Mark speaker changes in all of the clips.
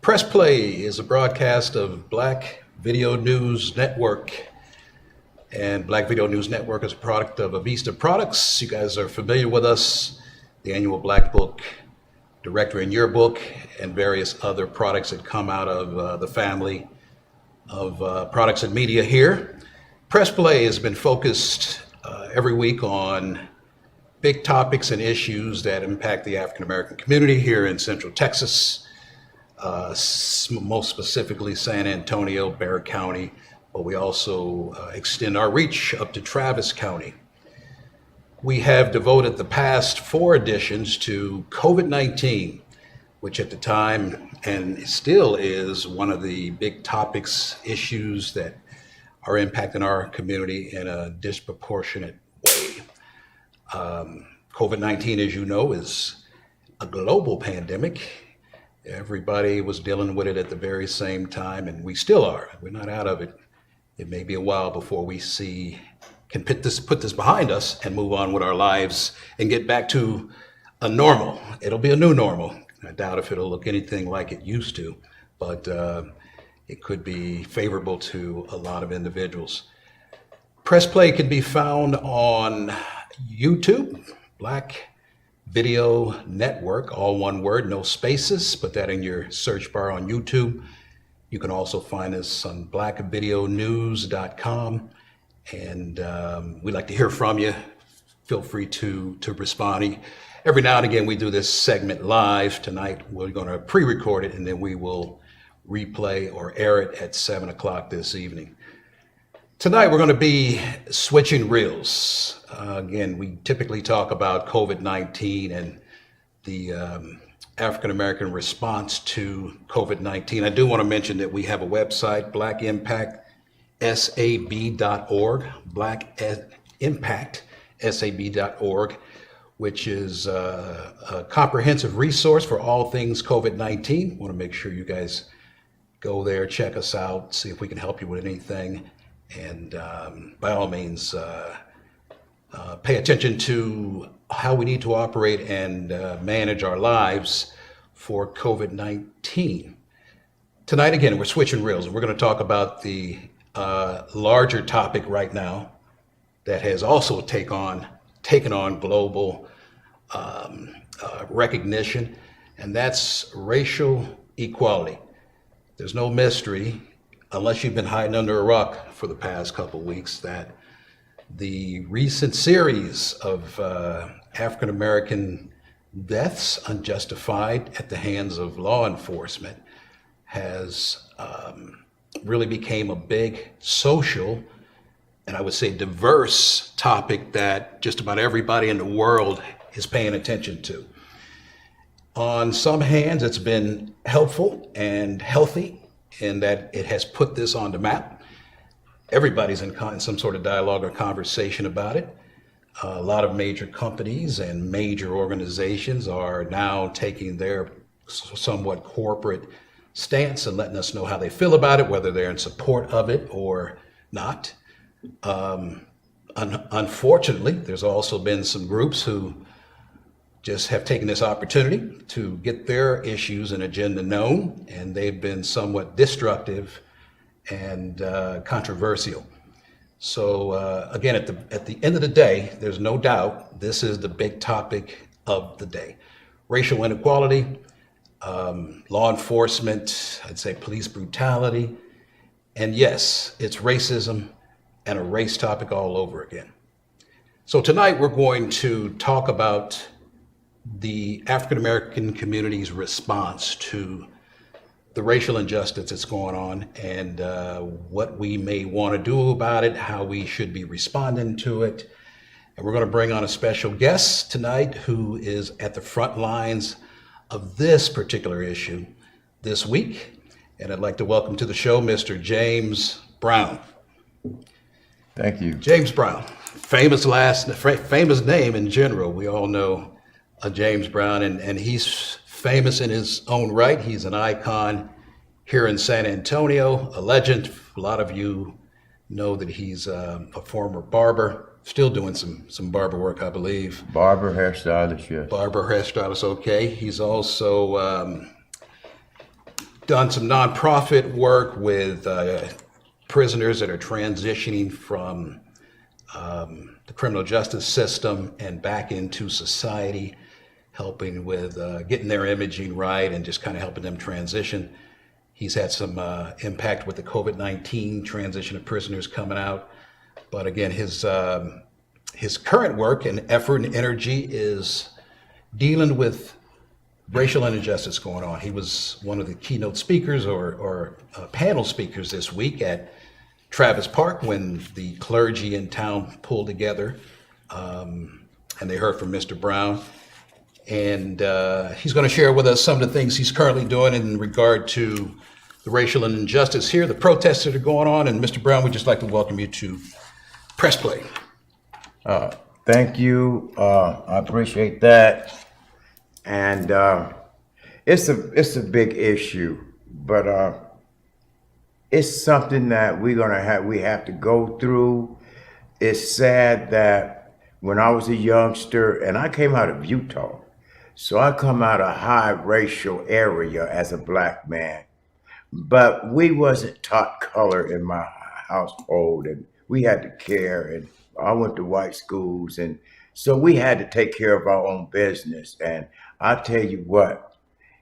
Speaker 1: Press Play is a broadcast of Black Video News Network. And Black Video News Network is a product of Avista Products. You guys are familiar with us, the annual Black Book, Directory and Yearbook, and various other products that come out of the family of products and media here. Press Play has been focused every week on big topics and issues that impact the African American community here in Central Texas. Most specifically San Antonio, Bexar County, but we also extend our reach up to Travis County. We have devoted the past 4 editions to COVID-19, which at the time and still is one of the big topics, issues that are impacting our community in a disproportionate way. COVID-19, as you know, is a global pandemic. Everybody was dealing with it at the very same time, and we still are. We're not out of it. It may be a while before we can put this behind us and move on with our lives and get back to a normal. It'll be a new normal. I doubt if it'll look anything like it used to, but it could be favorable to a lot of individuals. Press Play can be found on YouTube, Black Video Network, all one word, no spaces. Put that in your search bar on YouTube. You can also find us on blackvideonews.com. And we'd like to hear from you. Feel free to respond. Every now and again, we do this segment live. Tonight, we're going to pre-record it, and then we will replay or air it at 7 o'clock this evening. Tonight, we're going to be switching reels. Again, we typically talk about COVID-19 and the African-American response to COVID-19. I do want to mention that we have a website, blackimpactsab.org, blackimpactsab.org, which is a comprehensive resource for all things COVID-19. Want to make sure you guys go there, check us out, see if we can help you with anything. And by all means, pay attention to how we need to operate and manage our lives for COVID-19. Tonight, again, we're switching reels, and we're going to talk about the larger topic right now that has also taken on global recognition, and that's racial equality. There's no mystery, unless you've been hiding under a rock for the past couple of weeks, that the recent series of African American deaths, unjustified at the hands of law enforcement, has really became a big social, and I would say diverse topic that just about everybody in the world is paying attention to. On some hands, it's been helpful and healthy in that it has put this on the map. Everybody's in some sort of dialogue or conversation about it. A lot of major companies and major organizations are now taking their somewhat corporate stance and letting us know how they feel about it, whether they're in support of it or not. Unfortunately, there's also been some groups who just have taken this opportunity to get their issues and agenda known, and they've been somewhat destructive and controversial. So again, at the end of the day, there's no doubt this is the big topic of the day. Racial inequality, law enforcement, I'd say police brutality, and yes, it's racism and a race topic all over again. So tonight we're going to talk about the African American community's response to the racial injustice that's going on, and what we may want to do about it, how we should be responding to it. And we're going to bring on a special guest tonight who is at the front lines of this particular issue this week. And I'd like to welcome to the show Mr. James Brown.
Speaker 2: Thank you.
Speaker 1: James Brown, famous name in general. We all know James Brown, and he's famous in his own right. He's an icon here in San Antonio, a legend. A lot of you know that he's a former barber, still doing some barber work, I believe.
Speaker 2: Barber, hairstylist, yes.
Speaker 1: Barber, hairstylist, okay. He's also done some nonprofit work with prisoners that are transitioning from the criminal justice system and back into society, helping with getting their imaging right and just kind of helping them transition. He's had some impact with the COVID-19 transition of prisoners coming out. But again, his current work and effort and energy is dealing with racial injustice going on. He was one of the keynote speakers or panel speakers this week at Travis Park when the clergy in town pulled together and they heard from Mr. Brown. And he's going to share with us some of the things he's currently doing in regard to the racial injustice here, the protests that are going on. And Mr. Brown, we'd just like to welcome you to Press Play.
Speaker 3: Thank you. I appreciate that. And it's a big issue, but it's something that we have to go through. It's sad that when I was a youngster, and I came out of Utah, so I come out of a high racial area as a black man, but we wasn't taught color in my household, and we had to care, and I went to white schools, and so we had to take care of our own business. And I tell you what,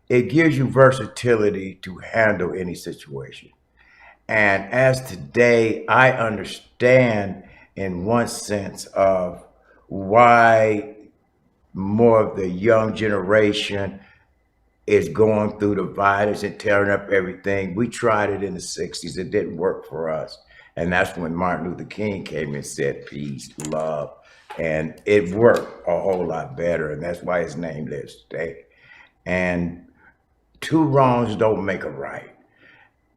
Speaker 3: it gives you versatility to handle any situation. And as today, I understand in one sense of why more of the young generation is going through the violence and tearing up everything. We tried it in the 60s. It didn't work for us. And that's when Martin Luther King came and said, peace, love. And it worked a whole lot better. And that's why his name lives today. And two wrongs don't make a right.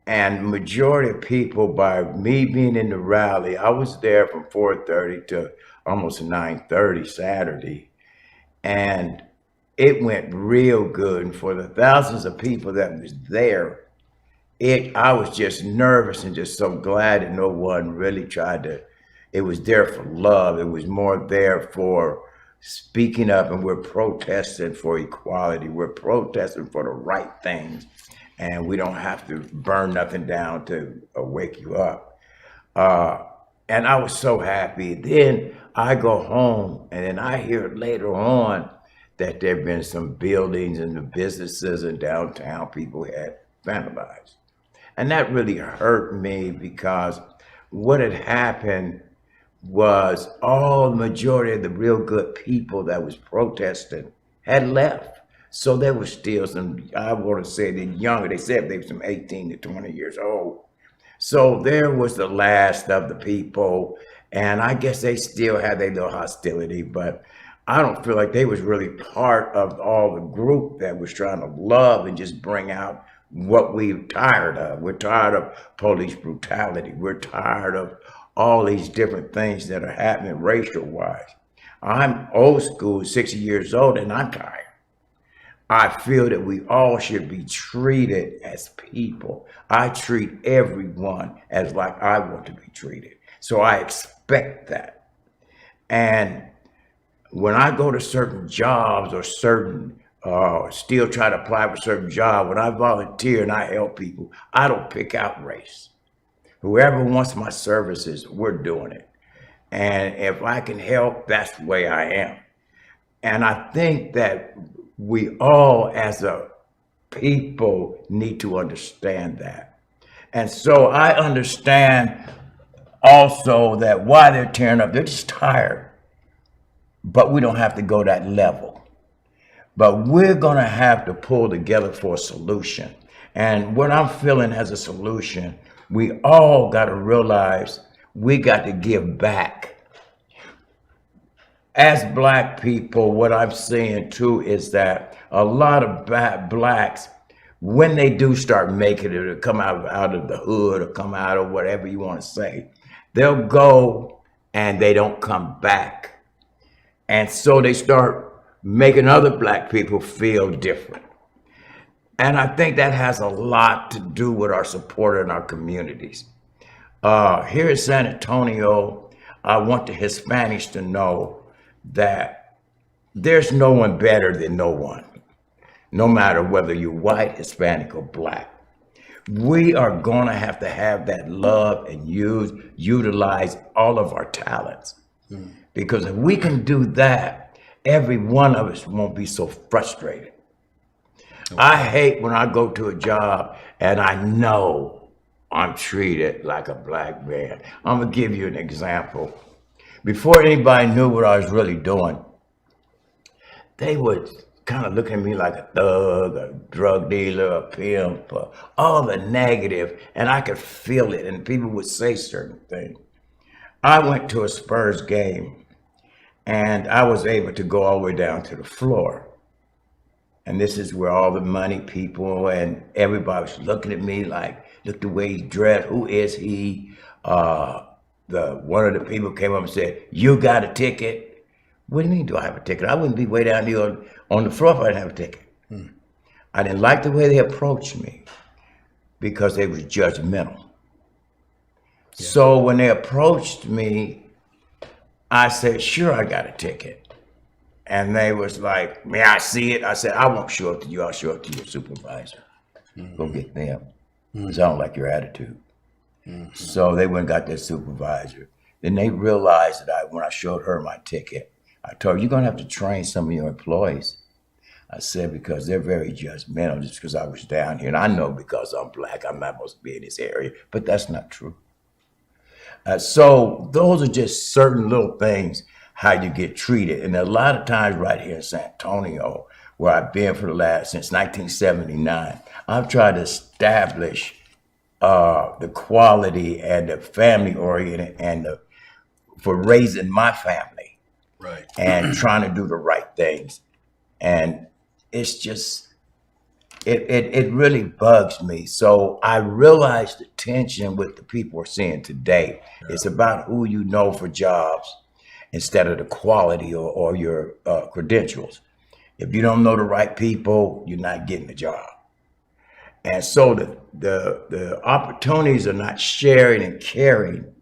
Speaker 3: And majority of people, by me being in the rally, I was there from 4:30 to almost 9:30 Saturday. And it went real good. And for the thousands of people that was there, I was just nervous and just so glad that no one really tried to. It was there for love. It was more there for speaking up, and we're protesting for equality. We're protesting for the right things, and we don't have to burn nothing down to wake you up. And I was so happy. Then I go home, and then I hear later on that there have been some buildings and the businesses in downtown people had vandalized. And that really hurt me because what had happened was all the majority of the real good people that was protesting had left. So there was still some, I want to say the younger, they said they were some 18 to 20 years old. So there was the last of the people, and I guess they still had their little hostility, but I don't feel like they was really part of all the group that was trying to love and just bring out what we're tired of. We're tired of police brutality. We're tired of all these different things that are happening racial-wise. I'm old school, 60 years old, and I'm tired. I feel that we all should be treated as people. I treat everyone as like I want to be treated. So I expect that. And when I go to certain jobs or certain, still try to apply for certain job, when I volunteer and I help people, I don't pick out race. Whoever wants my services, we're doing it. And if I can help, that's the way I am. And I think that we all as a people need to understand that. And so I understand also that why they're tearing up, they're just tired. But we don't have to go that level. But we're gonna have to pull together for a solution. And what I'm feeling as a solution, we all gotta realize we got to give back. As Black people, what I'm seeing too is that a lot of Blacks, when they do start making it or come out of the hood or come out of whatever you want to say, they'll go and they don't come back. And so they start making other Black people feel different. And I think that has a lot to do with our support in our communities. Here in San Antonio, I want the Hispanics to know that there's no one better than no one, no matter whether you're white, Hispanic, or Black. we are going to have that love and utilize all of our talents. Because if we can do that, every one of us won't be so frustrated. I hate when I go to a job and I know I'm treated like a black man. I'm gonna give you an example. Before anybody knew what I was really doing, they would kind of look at me like a thug, a drug dealer, a pimp, all the negative, and I could feel it, and people would say certain things. I went to a Spurs game, and I was able to go all the way down to the floor. And this is where all the money people and everybody was looking at me like, look the way he's dressed. Who is he? One of the people came up and said, "You got a ticket?" What do you mean, do I have a ticket? I wouldn't be way down here on the floor if I didn't have a ticket. I didn't like the way they approached me because they was judgmental. Yeah. So when they approached me, I said, "Sure, I got a ticket." And they was like, "May I see it?" I said, "I won't show it to you. I'll show it to your supervisor. Go get them. Because I don't like your attitude." So they went and got their supervisor. Then they realized that when I showed her my ticket, I told her, "You're going to have to train some of your employees." I said, because they're very judgmental just because I was down here. And I know because I'm black, I'm not supposed to be in this area. But that's not true. So those are just certain little things, how you get treated. And a lot of times right here in San Antonio, where I've been since 1979, I've tried to establish the quality and the family oriented and for raising my family.
Speaker 1: Right.
Speaker 3: And trying to do the right things. And it's just, it really bugs me. So I realize the tension with the people we're seeing today. Yeah. It's about who you know for jobs instead of the quality or your credentials. If you don't know the right people, you're not getting the job. And so the opportunities are not sharing and caring,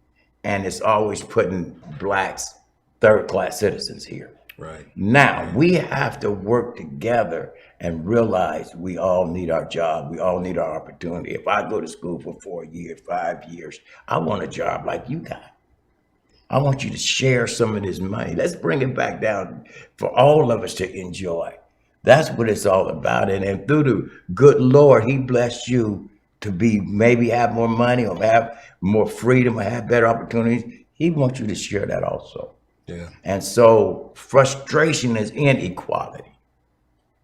Speaker 3: and it's always putting blacks, third-class citizens here.
Speaker 1: Right.
Speaker 3: Now, we have to work together and realize we all need our job. We all need our opportunity. If I go to school for 4 years, 5 years, I want a job like you got. I want you to share some of this money. Let's bring it back down for all of us to enjoy. That's what it's all about. And through the good Lord, he blessed you to maybe have more money or have more freedom or have better opportunities. He wants you to share that also.
Speaker 1: Yeah.
Speaker 3: And so frustration is inequality.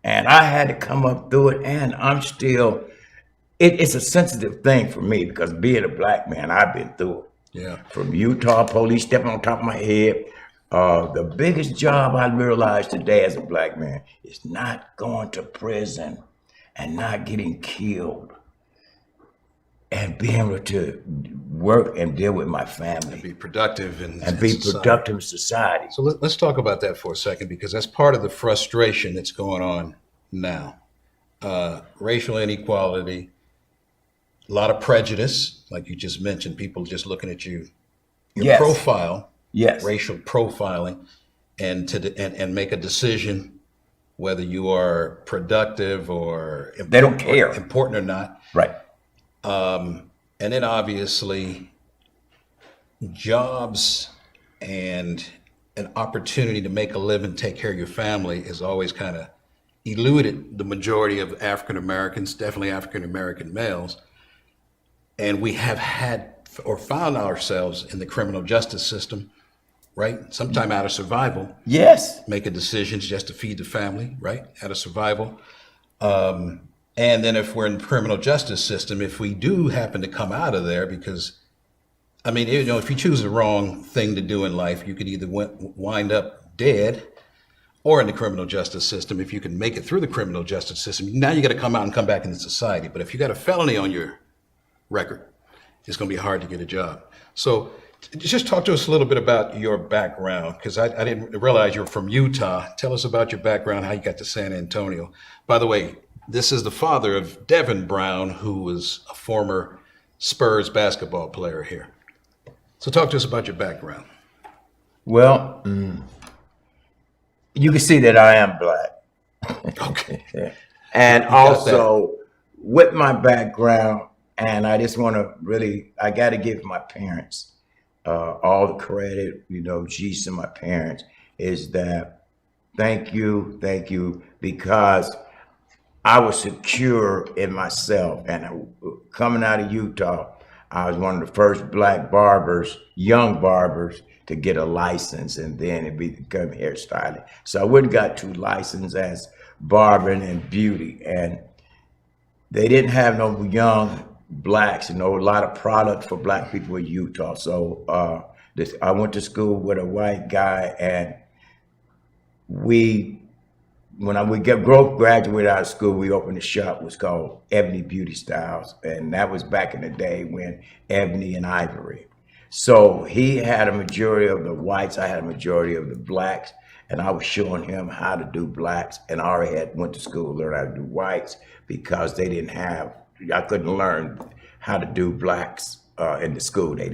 Speaker 3: And I had to come up through it, and I'm still, it's a sensitive thing for me because being a black man, I've been through it.
Speaker 1: Yeah.
Speaker 3: From Utah, police stepping on top of my head. The biggest job I realized today as a black man is not going to prison and not getting killed and being able to work and deal with my family.
Speaker 1: And be productive in
Speaker 3: productive in society.
Speaker 1: So let's talk about that for a second, because that's part of the frustration that's going on now. Racial inequality, a lot of prejudice, like you just mentioned, people just looking at your
Speaker 3: Yes.
Speaker 1: profile,
Speaker 3: Yes.
Speaker 1: racial profiling, and make a decision whether you are productive or
Speaker 3: They don't care.
Speaker 1: important or not.
Speaker 3: Right.
Speaker 1: And then obviously jobs and an opportunity to make a living, take care of your family is always kind of eluded the majority of African Americans, definitely African American males. And we have had or found ourselves in the criminal justice system, right? Sometime out of survival.
Speaker 3: Yes.
Speaker 1: Making decisions just to feed the family, right? Out of survival. And then if we're in the criminal justice system, if we do happen to come out of there, because, I mean, you know, if you choose the wrong thing to do in life, you could either wind up dead or in the criminal justice system. If you can make it through the criminal justice system, now you got to come out and come back into society. But if you got a felony on your record, it's going to be hard to get a job. So just talk to us a little bit about your background, because I didn't realize you're from Utah. Tell us about your background, how you got to San Antonio. By the way, this is the father of Devin Brown, who was a former Spurs basketball player here. So talk to us about your background.
Speaker 3: Well, you can see that I am black.
Speaker 1: Okay.
Speaker 3: And also with my background And I just want to really, I got to give my parents all the credit, G's to my parents, is that thank you, because I was secure in myself. And coming out of Utah, I was one of the first black barbers, young barbers, to get a license, and then it become hairstyling. So I went and got 2 licenses as barbering and beauty. And they didn't have no young blacks, a lot of product for black people in Utah. So I went to school with a white guy, and when we graduated out of school, we opened a shop. It was called Ebony Beauty Styles, and that was back in the day when ebony and ivory. So he had a majority of the whites, I had a majority of the blacks, and I was showing him how to do blacks. And I already went to school, learned how to do whites, because I couldn't learn how to do blacks in the school. They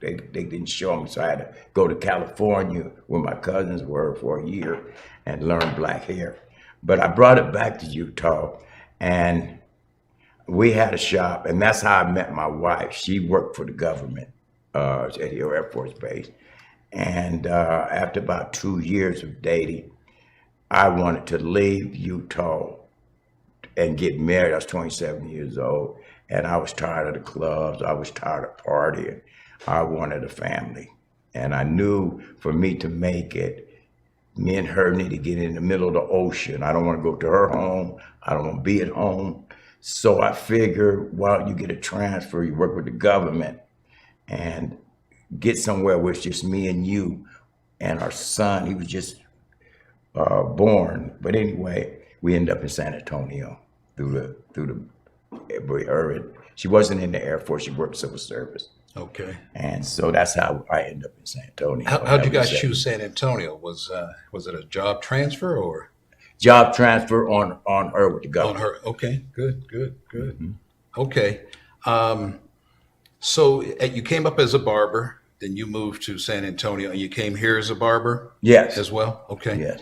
Speaker 3: didn't show me, so I had to go to California, where my cousins were, for a year and learn black hair. But I brought it back to Utah, and we had a shop, and that's how I met my wife. She worked for the government at Hill Air Force Base. And after about 2 years of dating, I wanted to leave Utah and get married. I was 27 years old, and I was tired of the clubs. I was tired of partying. I wanted a family. And I knew for me to make it, me and her need to get in the middle of the ocean. I don't want to go to her home. I don't want to be at home. So I figured, why don't you get a transfer? You work with the government and get somewhere where it's just me and you and our son. He was just born. But anyway, we ended up in San Antonio through her. She wasn't in the Air Force. She worked civil service.
Speaker 1: Okay.
Speaker 3: And so that's how I ended up in San Antonio.
Speaker 1: How'd you guys choose San Antonio? Was it a job transfer or?
Speaker 3: Job transfer on her with the government.
Speaker 1: On her. Okay. Good. Mm-hmm. Okay. So you came up as a barber, then you moved to San Antonio, and you came here as a barber?
Speaker 3: Yes.
Speaker 1: As well? Okay.
Speaker 3: Yes.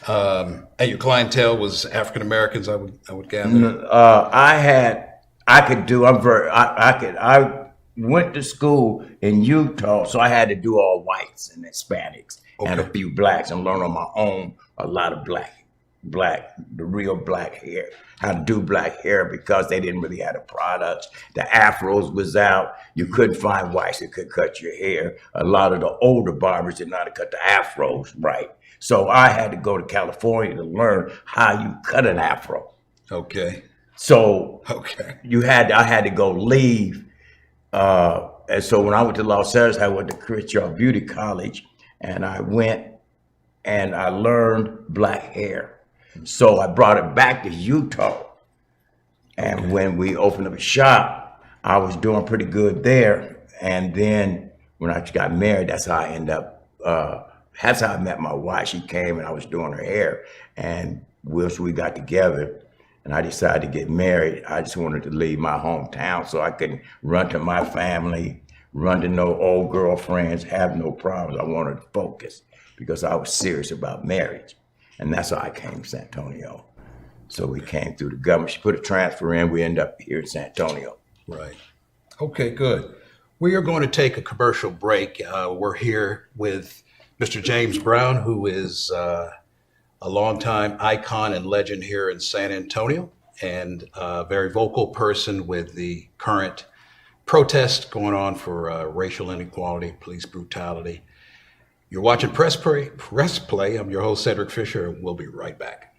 Speaker 1: And your clientele was African Americans, I would gather.
Speaker 3: I went to school in Utah, so I had to do all whites and Hispanics and a few blacks, and learn on my own a lot of the real black hair, how to do black hair, because they didn't really have the products. The afros was out. You couldn't find whites that could cut your hair. A lot of the older barbers didn't know how to cut the afros right. So I had to go to California to learn how you cut an afro.
Speaker 1: Okay.
Speaker 3: So
Speaker 1: I
Speaker 3: had to go leave. And so when I went to Los Angeles, I went to Crenshaw Beauty College, and I went and I learned black hair. So I brought it back to Utah. And when we opened up a shop, I was doing pretty good there. And then when I got married, that's how I ended up, that's how I met my wife. She came and I was doing her hair. And once we got together and I decided to get married, I just wanted to leave my hometown so I could run to my family, run to no old girlfriends, have no problems. I wanted to focus because I was serious about marriage. And that's how I came to San Antonio. So we came through the government. She put a transfer in. We ended up here in San Antonio.
Speaker 1: Right. Okay, good. We are going to take a commercial break. We're here with Mr. James Brown, who is a longtime icon and legend here in San Antonio, and a very vocal person with the current protest going on for racial inequality, police brutality. You're watching Press Play. I'm your host, Cedric Fisher, and we'll be right back.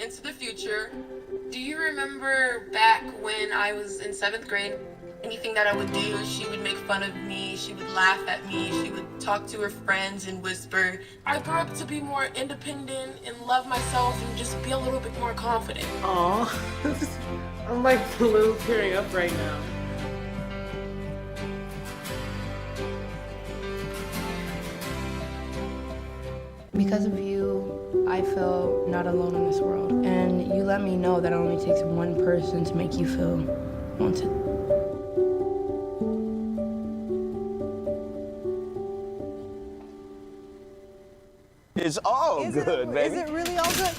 Speaker 4: Into the future. Do you remember back when I was in 7th grade anything that I would do, she would make fun of me, she would laugh at me, she would talk to her friends and whisper. I grew up to be more independent and love myself and just be a little bit more confident.
Speaker 5: Aw, I'm like a little tearing up right now.
Speaker 6: Because of you, I feel not alone in this world. And you let me know that it only takes one person to make you feel wanted.
Speaker 7: It's all good, baby.
Speaker 8: Is it really all good?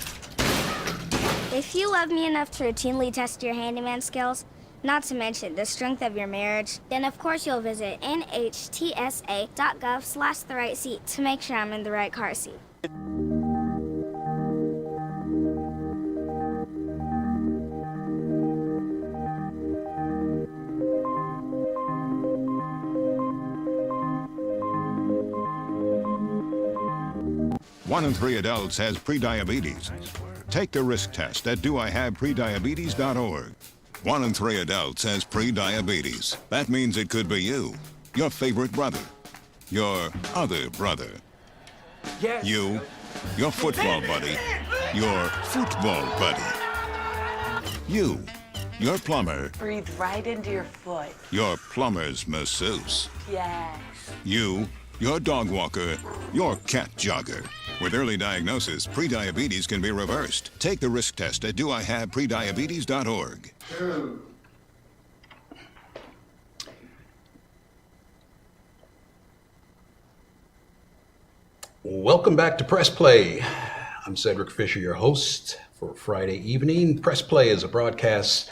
Speaker 9: If you love me enough to routinely test your handyman skills, not to mention the strength of your marriage, then of course you'll visit nhtsa.gov/the-right-seat to make sure I'm in the right car seat.
Speaker 10: One in 3 adults has prediabetes. Take the risk test at doihaveprediabetes.org. 1 in 3 adults has prediabetes. That means it could be you, your favorite brother, your other brother,
Speaker 5: Yes.
Speaker 10: you, your football buddy, your football buddy, you, your plumber,
Speaker 8: Breathe right into your foot.
Speaker 10: your plumber's masseuse,
Speaker 8: Yes.
Speaker 10: you, your dog walker, your cat jogger. With early diagnosis, prediabetes can be reversed. Take the risk test at doihaveprediabetes.org.
Speaker 1: Welcome back to Press Play. I'm Cedric Fisher, your host for Friday evening. Press Play is a broadcast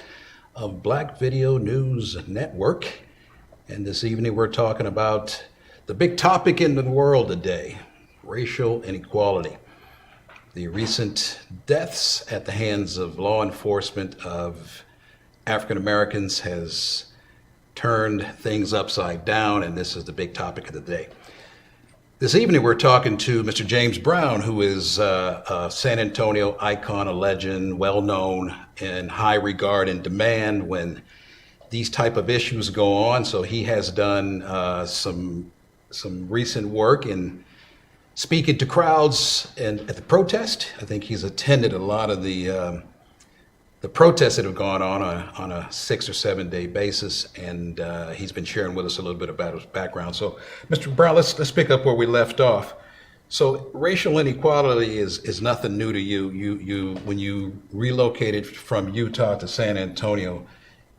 Speaker 1: of Black Video News Network. And this evening we're talking about the big topic in the world today, racial inequality. The recent deaths at the hands of law enforcement of African Americans has turned things upside down, and this is the big topic of the day. This evening, we're talking to Mr. James Brown, who is a San Antonio icon, a legend, well-known, in high regard and demand when these type of issues go on. So he has done some recent work in speaking to crowds and at the protest. I think he's attended a lot of the protests that have gone on a 6 or 7 day basis, and he's been sharing with us a little bit about his background. So, Mr. Brown, let's pick up where we left off. So, racial inequality is nothing new to you. You when you relocated from Utah to San Antonio,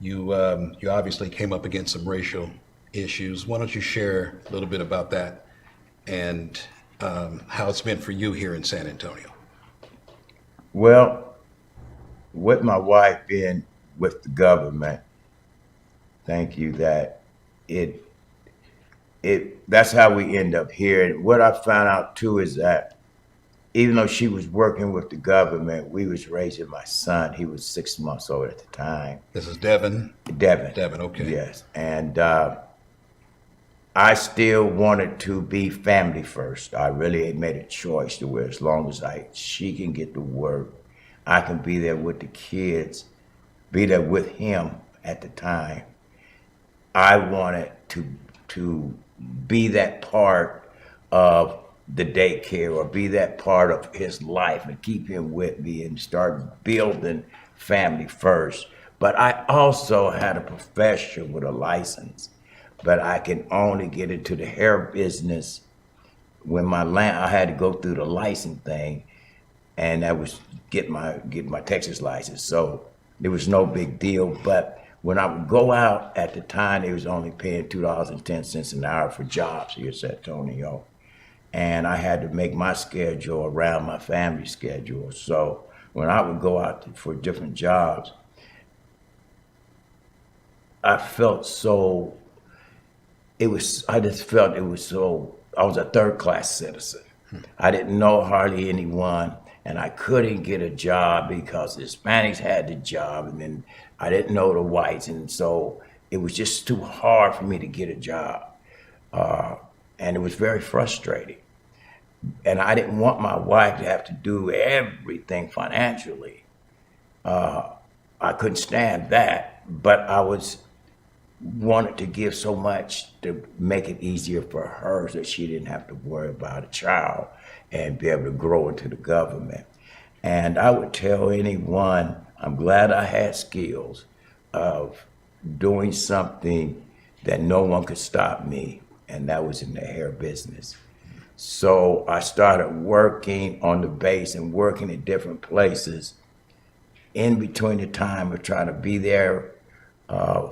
Speaker 1: you obviously came up against some racial issues. Why don't you share a little bit about that and how it's been for you here in San Antonio?
Speaker 3: Well, with my wife being with the government, thank you, that that's how we end up here. And what I found out too is that even though she was working with the government, we was raising my son. He was 6 months old at the time.
Speaker 1: This is Devin?
Speaker 3: Devin.
Speaker 1: Devin, okay.
Speaker 3: Yes. And I still wanted to be family first. I really had made a choice to where as long as she can get to work, I can be there with the kids, be there with him at the time. I wanted to be that part of the daycare or be that part of his life and keep him with me and start building family first. But I also had a profession with a license, but I can only get into the hair business when I had to go through the license thing, and that was get my Texas license. So there was no big deal. But when I would go out at the time, they was only paying $2.10 an hour for jobs here in San Antonio. And I had to make my schedule around my family schedule. So when I would go out for different jobs, I felt so, I was a third class citizen. I didn't know hardly anyone, and I couldn't get a job because the Hispanics had the job, and then I didn't know the whites, and so it was just too hard for me to get a job. And it was very frustrating. And I didn't want my wife to have to do everything financially. I couldn't stand that, but I was wanted to give so much to make it easier for her so she didn't have to worry about a child and be able to grow into the government. And I would tell anyone, I'm glad I had skills of doing something that no one could stop me, and that was in the hair business. So I started working on the base and working at different places in between the time of trying to be there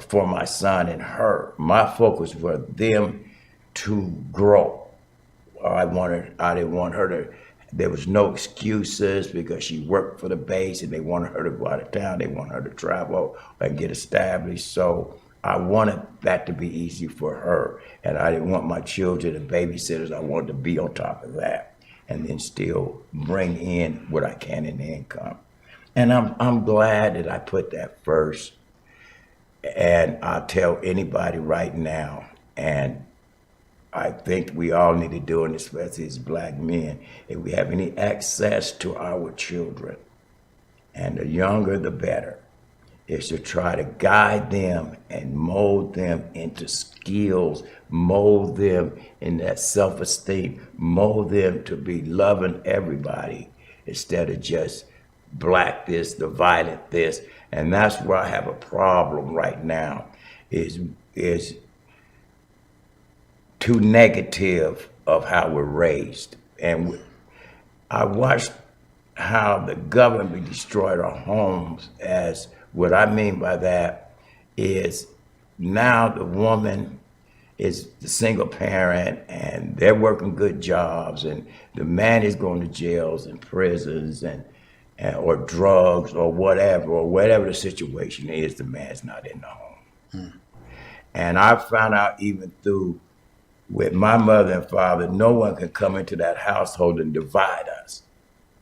Speaker 3: for my son and her. My focus was them to grow. I didn't want her to, there was no excuses because she worked for the base and they wanted her to go out of town. They wanted her to travel and get established. So I wanted that to be easy for her. And I didn't want my children and babysitters. I wanted to be on top of that and then still bring in what I can in income. And I'm glad that I put that first. And I'll tell anybody right now, and I think we all need to do it, especially as black men, if we have any access to our children, and the younger the better, is to try to guide them and mold them into skills, mold them in that self-esteem, mold them to be loving everybody instead of just black this, the violent this. And that's where I have a problem right now, is too negative of how we're raised. And I watched how the government destroyed our homes. As what I mean by that is now the woman is the single parent and they're working good jobs, and the man is going to jails and prisons and or drugs or whatever the situation is, the man's not in the home. And I found out even through with my mother and father, no one can come into that household and divide us.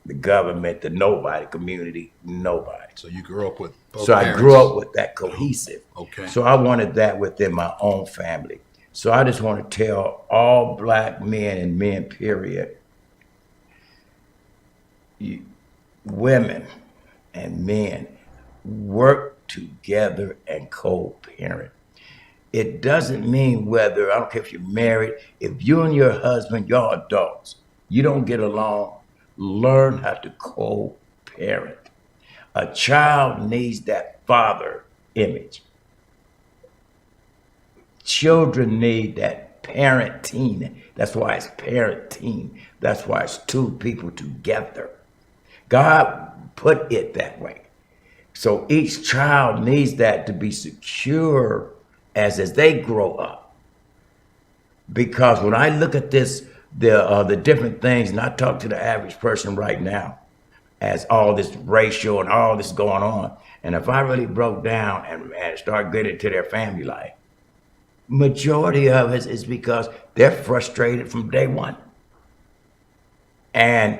Speaker 3: The government, the nobody, community, nobody.
Speaker 1: So you grew up with both
Speaker 3: So
Speaker 1: parents.
Speaker 3: I grew up with that cohesive.
Speaker 1: Okay.
Speaker 3: So I wanted that within my own family. So I just want to tell all black men and men, period, women and men, work together and co-parent. It doesn't mean whether, I don't care if you're married, if you and your husband, y'all adults, you don't get along, learn how to co-parent. A child needs that father image. Children need that parenting. That's why it's parenting. That's why it's two people together. God put it that way. So each child needs that to be secure as they grow up. Because when I look at this, the different things, and I talk to the average person right now, as all this racial and all this going on, and if I really broke down and start getting into their family life, majority of it is because they're frustrated from day one. And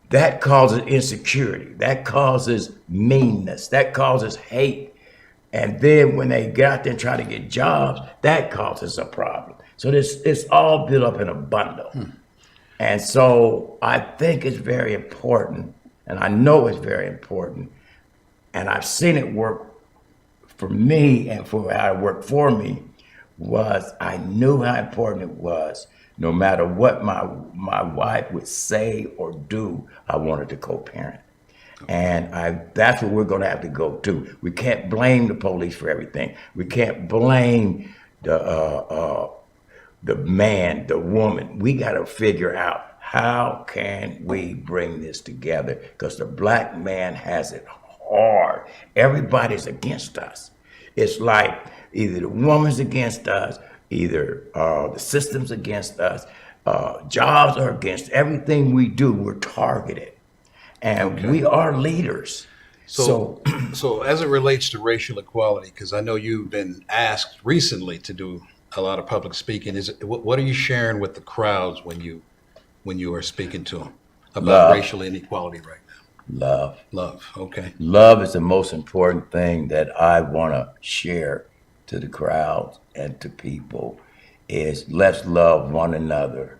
Speaker 3: that causes insecurity, that causes meanness, that causes hate. And then when they get out there and try to get jobs, that causes a problem. So it's all built up in a bundle. And so I think it's very important, and I know it's very important, and I've seen it work for me, and for how it worked for me was I knew how important it was. No matter what my wife would say or do, I wanted to co-parent. And that's what we're going to have to go to. We can't blame the police for everything. We can't blame the man, the woman. We got to figure out how can we bring this together, because the black man has it hard. Everybody's against us. It's like either the woman's against us, either the system's against us, jobs are against everything we do. We're targeted. And we are leaders.
Speaker 1: So as it relates to racial equality, because I know you've been asked recently to do a lot of public speaking, what are you sharing with the crowds when you are speaking to them about racial inequality right now? Love. Okay.
Speaker 3: Love is the most important thing that I want to share to the crowd and to people, is let's love one another.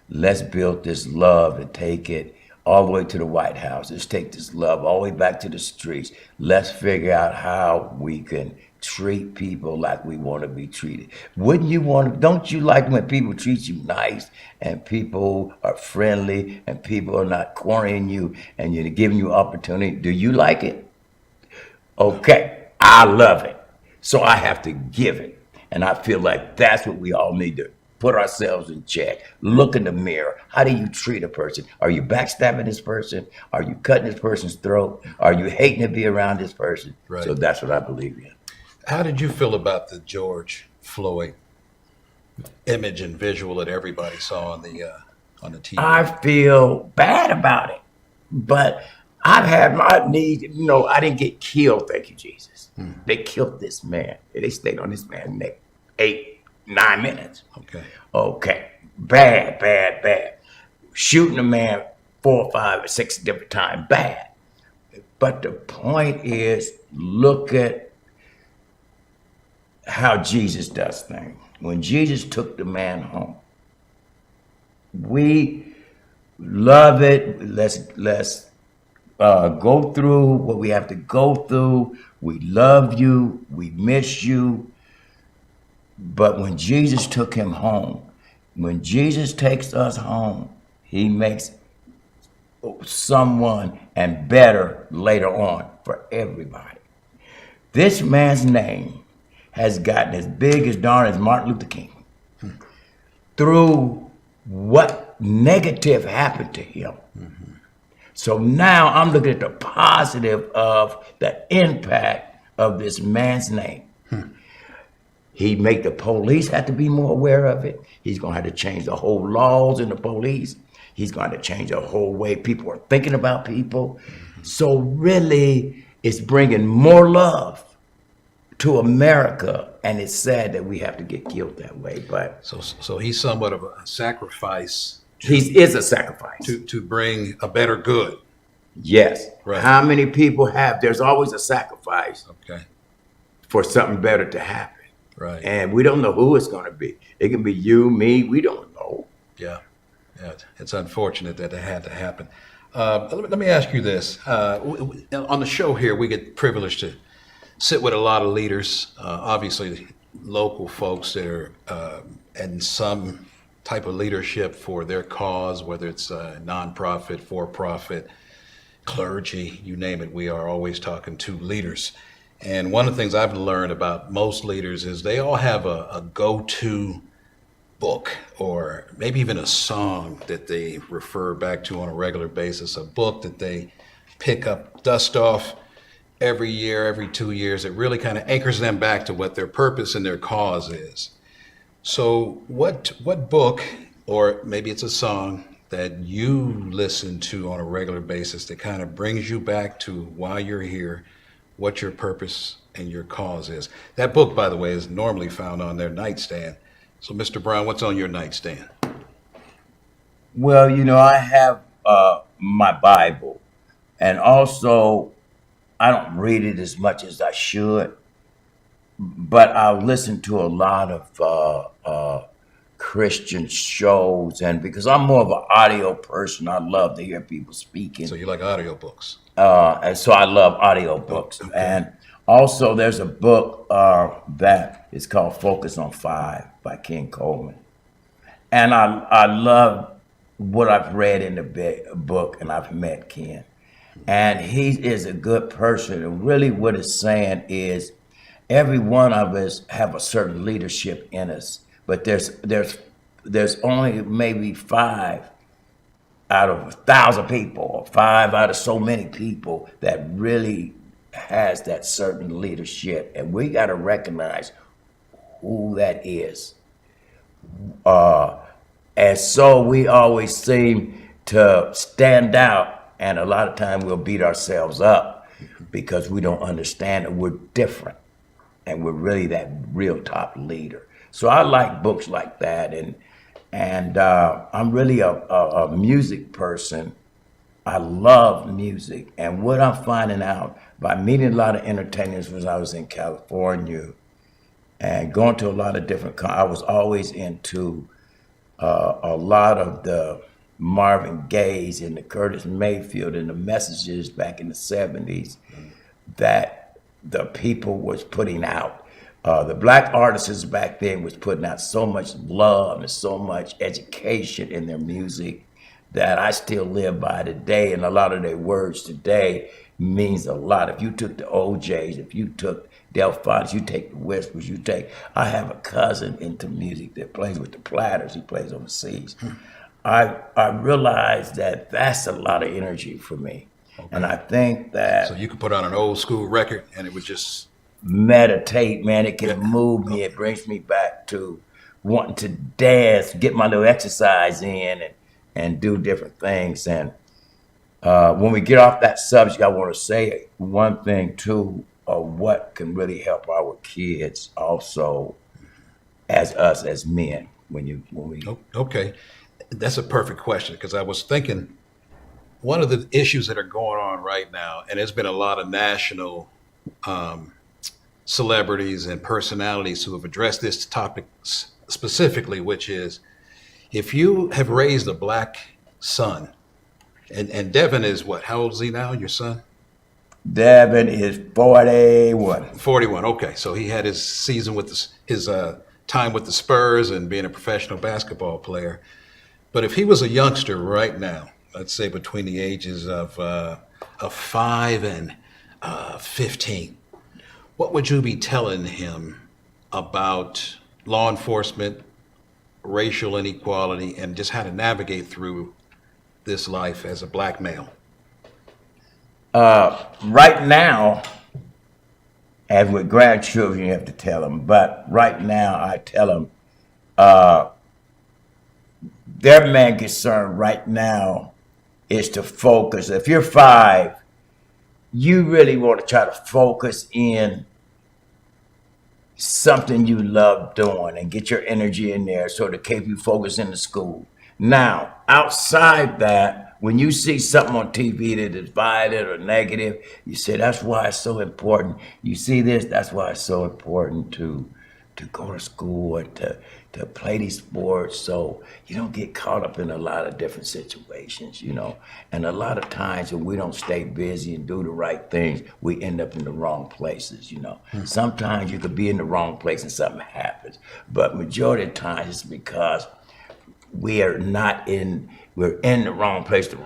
Speaker 3: Let's build this love and take it all the way to the White House. Let's take this love all the way back to the streets. Let's figure out how we can treat people like we want to be treated. Wouldn't you want to, don't you like when people treat you nice and people are friendly and people are not cornering you and you're giving you opportunity? Do you like it? Okay, I love it. So I have to give it. And I feel like that's what we all need to put ourselves in check. Look in the mirror. How do you treat a person? Are you backstabbing this person? Are you cutting this person's throat? Are you hating to be around this person?
Speaker 1: Right.
Speaker 3: So that's what I believe in.
Speaker 1: How did you feel about the George Floyd image and visual that everybody saw on the TV?
Speaker 3: I feel bad about it, but I've had my needs. You know, I didn't get killed. Thank you, Jesus. They killed this man. They stayed on this man's neck 8-9 minutes. Okay. Bad. Shooting a man 4 or 5 or 6 different times. Bad. But the point is, look at how Jesus does things. When Jesus took the man home, we love it. Let's go through what we have to go through. We love you. We miss you. But when Jesus took him home, when Jesus takes us home, he makes someone and better later on for everybody. This man's name has gotten as big as darn as Martin Luther King through what negative happened to him. So now I'm looking at the positive of the impact of this man's name. He make the police have to be more aware of it. He's gonna have to change the whole laws in the police. He's going to change the whole way people are thinking about people. So really, it's bringing more love to America, and it's sad that we have to get killed that way. But
Speaker 1: so he's somewhat of a sacrifice.
Speaker 3: He is a sacrifice
Speaker 1: to bring a better good.
Speaker 3: Yes.
Speaker 1: Right.
Speaker 3: How many people have? There's always a sacrifice.
Speaker 1: Okay.
Speaker 3: For something better to happen.
Speaker 1: Right.
Speaker 3: And we don't know who it's going to be. It can be you, me. We don't know.
Speaker 1: Yeah. It's unfortunate that it had to happen. Let me ask you this. On the show here, we get privileged to sit with a lot of leaders, obviously local folks that are in some type of leadership for their cause, whether it's nonprofit, for-profit, clergy, you name it. We are always talking to leaders. And one of the things I've learned about most leaders is they all have a go-to book, or maybe even a song that they refer back to on a regular basis, a book that they pick up, dust off every year, every 2 years. It really kind of anchors them back to what their purpose and their cause is. So what book, or maybe it's a song, that you listen to on a regular basis that kind of brings you back to why you're here, what your purpose and your cause is? That book, by the way, is normally found on their nightstand. So, Mr. Brown, what's on your nightstand?
Speaker 3: Well, you know, I have my Bible, and also I don't read it as much as I should, but I listen to a lot of Christian shows, and because I'm more of an audio person, I love to hear people speaking.
Speaker 1: So you like audiobooks?
Speaker 3: And so I love audiobooks. Okay. And also there's a book that is called Focus on 5 by Ken Coleman. And I love what I've read in the book, and I've met Ken. And he is a good person. And really what it's saying is every one of us have a certain leadership in us, but there's only maybe 5 out of 1,000 people, or 5 out of so many people that really has that certain leadership. And we got to recognize who that is. And so we always seem to stand out, and a lot of time we'll beat ourselves up because we don't understand that we're different and we're really that real top leader. So I like books like that, and I'm really a music person. I love music, and what I'm finding out by meeting a lot of entertainers when I was in California and going to a lot of different, I was always into a lot of the Marvin Gaye's and the Curtis Mayfield and the Messages back in the 70s that the people was putting out. The black artists back then was putting out so much love and so much education in their music that I still live by today, and a lot of their words today means a lot. If you took the OJs, if you took Delphonics, you take the Whispers, I have a cousin into music that plays with the Platters, he plays overseas. I realized that that's a lot of energy for me. Okay. And I think that...
Speaker 1: So you could put on an old school record and it would just...
Speaker 3: meditate, man, it can move me, it brings me back to wanting to dance, get my little exercise in and do different things. And when we get off that subject, I want to say one thing too, of what can really help our kids also as us as men. When we
Speaker 1: Okay, that's a perfect question, because I was thinking one of the issues that are going on right now, and there's been a lot of national celebrities and personalities who have addressed this topic specifically, which is if you have raised a black son, and Devin is what? How old is he now, your son?
Speaker 3: Devin is 41.
Speaker 1: 41, okay. So he had his season with his time with the Spurs and being a professional basketball player. But if he was a youngster right now, let's say between the ages of 5 and 15, what would you be telling him about law enforcement, racial inequality, and just how to navigate through this life as a black male?
Speaker 3: Right now, as with grandchildren, you have to tell them. But right now, I tell them, their main concern right now is to focus. If you're 5, you really want to try to focus in something you love doing and get your energy in there so to keep you focused in the school. Now, outside that, when you see something on TV that is violent or negative, you say, that's why it's so important. You see this, that's why it's so important to go to school or to play these sports so you don't get caught up in a lot of different situations, you know. And a lot of times when we don't stay busy and do the right things, we end up in the wrong places, you know. Sometimes you could be in the wrong place and something happens. But majority of the times it's because we're in the wrong place, the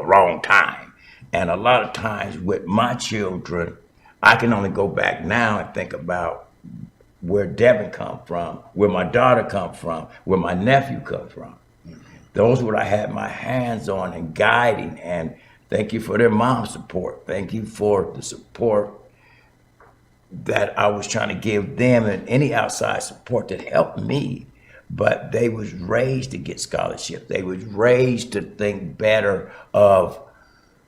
Speaker 3: wrong time. And a lot of times with my children, I can only go back now and think about where Devin come from, where my daughter come from, where my nephew come from. Those what I had my hands on and guiding, and thank you for their mom support. Thank you for the support that I was trying to give them and any outside support that helped me. But they was raised to get scholarships. They was raised to think better of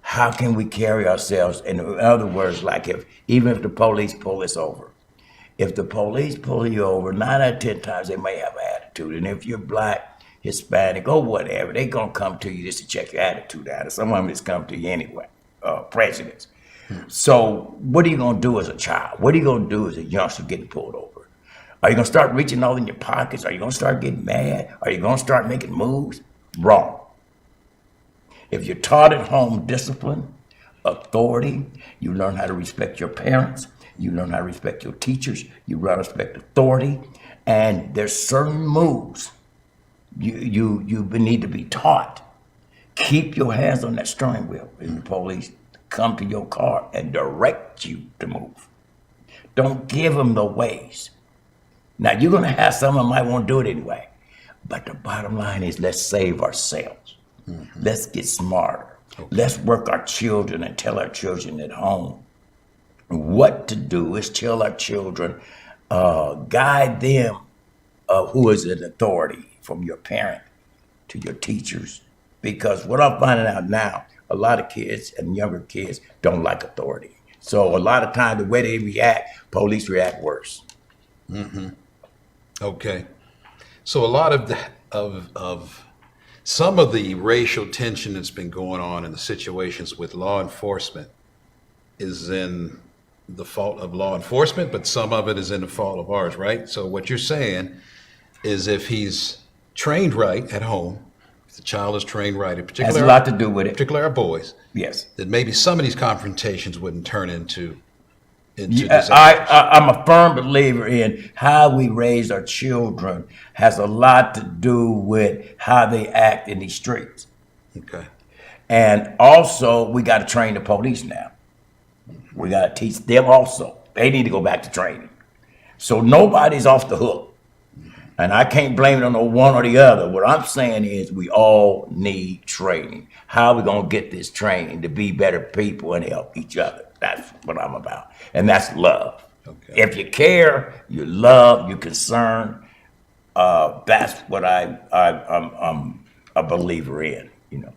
Speaker 3: how can we carry ourselves. In other words, like even if the police pull us over, if the police pull you over, 9 out of 10 times they may have an attitude. And if you're black, Hispanic, or whatever, they gonna come to you just to check your attitude out. Some of them just come to you anyway, presidents. So what are you gonna do as a child? What are you gonna do as a youngster getting pulled over? Are you gonna start reaching all in your pockets? Are you gonna start getting mad? Are you gonna start making moves? Wrong. If you're taught at home discipline, authority, you learn how to respect your parents, you learn how to respect your teachers, you learn how to respect authority, and there's certain moves you need to be taught. Keep your hands on that steering wheel when the police come to your car and direct you to move. Don't give them the ways. Now, you're going to have some of them might want to do it anyway. But the bottom line is let's save ourselves. Mm-hmm. Let's get smarter. Okay. Let's work our children and tell our children at home what to do. Is tell our children, guide them who is an authority, from your parent to your teachers. Because what I'm finding out now, a lot of kids and younger kids don't like authority. So a lot of times the way they react, police react worse.
Speaker 1: Mm-hmm. Okay. So a lot of some of the racial tension that's been going on in the situations with law enforcement is in the fault of law enforcement, but some of it is in the fault of ours, right? So what you're saying is if he's trained right at home, if the child is trained right, in particular,
Speaker 3: has a lot to do with it.
Speaker 1: Particularly our boys.
Speaker 3: Yes.
Speaker 1: That maybe some of these confrontations wouldn't turn into into
Speaker 3: Yeah,
Speaker 1: disasters.
Speaker 3: I'm a firm believer in how we raise our children has a lot to do with how they act in these streets.
Speaker 1: Okay.
Speaker 3: And also, we got to train the police now. We got to teach them also. They need to go back to training. So nobody's off the hook. And I can't blame it on the one or the other. What I'm saying is we all need training. How are we going to get this training to be better people and help each other? That's what I'm about. And that's love.
Speaker 1: Okay.
Speaker 3: If you care, you love, you're concerned, that's what I'm a believer in, you know.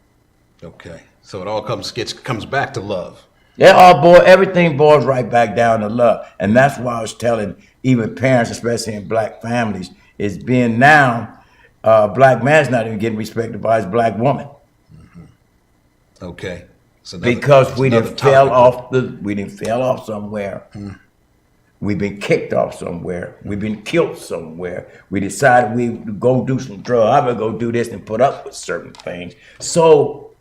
Speaker 1: Okay. So it all comes back to love.
Speaker 3: Everything boils right back down to love. And that's why I was telling even parents, especially in black families, is being now, black man's not even getting respected by his black woman.
Speaker 1: Okay. So
Speaker 3: Because we
Speaker 1: another
Speaker 3: didn't fell
Speaker 1: topic.
Speaker 3: off somewhere. We've been kicked off somewhere. We've been killed somewhere. We decided we would go do some drugs. I'm gonna go do this and put up with certain things. So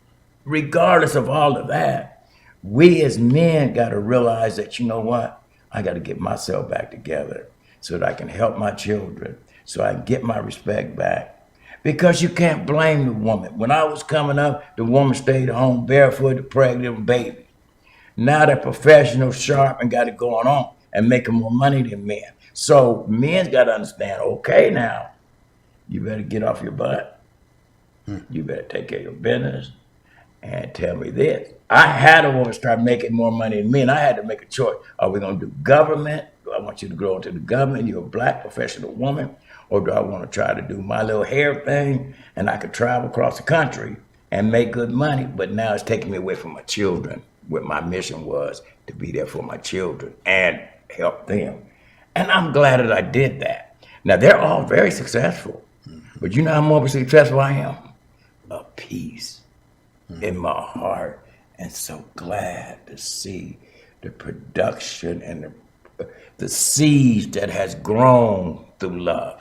Speaker 3: regardless of all of that, we as men got to realize that, you know what? I got to get myself back together so that I can help my children, so I can get my respect back. Because you can't blame the woman. When I was coming up, the woman stayed home barefoot, pregnant, baby. Now they're professional, sharp, and got it going on and making more money than men. So men's got to understand, okay, now, you better get off your butt. You better take care of your business and tell me this. I had a woman start making more money than me, and I had to make a choice. Are we going to do government? Do I want you to go into the government? You're a black professional woman. Or do I want to try to do my little hair thing and I could travel across the country and make good money? But now it's taking me away from my children. What my mission was to be there for my children and help them. And I'm glad that I did that. Now they're all very successful. But you know how more successful I am? A peace in my heart. And so glad to see the production and the seeds that has grown through love.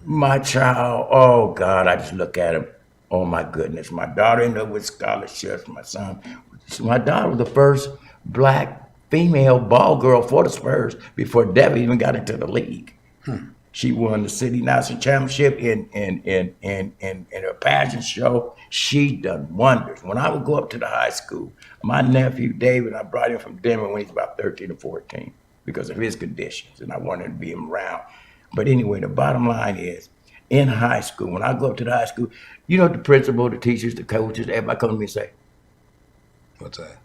Speaker 3: My child, oh God, I just look at him. Oh my goodness. My daughter ended up with scholarships. My daughter was the first black female ball girl for the Spurs before Debbie even got into the league. She won the City National Championship in her pageant show. She done wonders. When I would go up to the high school, my nephew David, I brought him from Denver when he was about 13 or 14 because of his conditions, and I wanted to be him around. But anyway, the bottom line is, in high school, when I go up to the high school, you know, the principal, the teachers, the coaches, everybody come to me and say,
Speaker 1: What's that?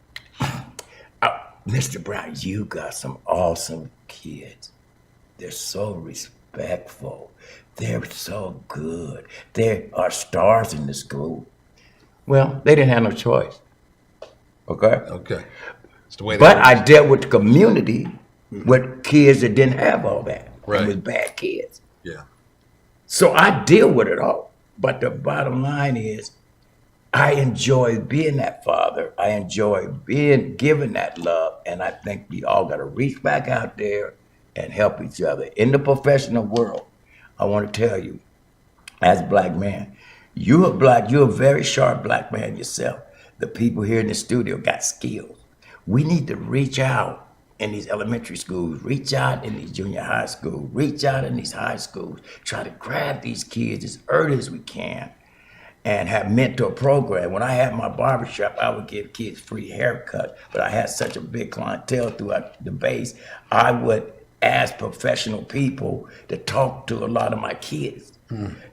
Speaker 3: Mr. Brown, you got some awesome kids. They're so respectful. They're so good. They are stars in the school. Well, they didn't have no choice. Okay?
Speaker 1: Okay. It's the way that
Speaker 3: But
Speaker 1: works.
Speaker 3: I dealt with the community with kids that didn't have all that.
Speaker 1: Right.
Speaker 3: With bad kids.
Speaker 1: Yeah.
Speaker 3: So I deal with it all. But the bottom line is, I enjoy being that father. I enjoy being given that love. And I think we all got to reach back out there and help each other. In the professional world, I want to tell you, as a black man, you're a very sharp black man yourself. The people here in the studio got skills. We need to reach out in these elementary schools, reach out in these junior high schools, reach out in these high schools, try to grab these kids as early as we can and have mentor program. When I had my barbershop, I would give kids free haircuts, but I had such a big clientele throughout the base, I would ask professional people to talk to a lot of my kids.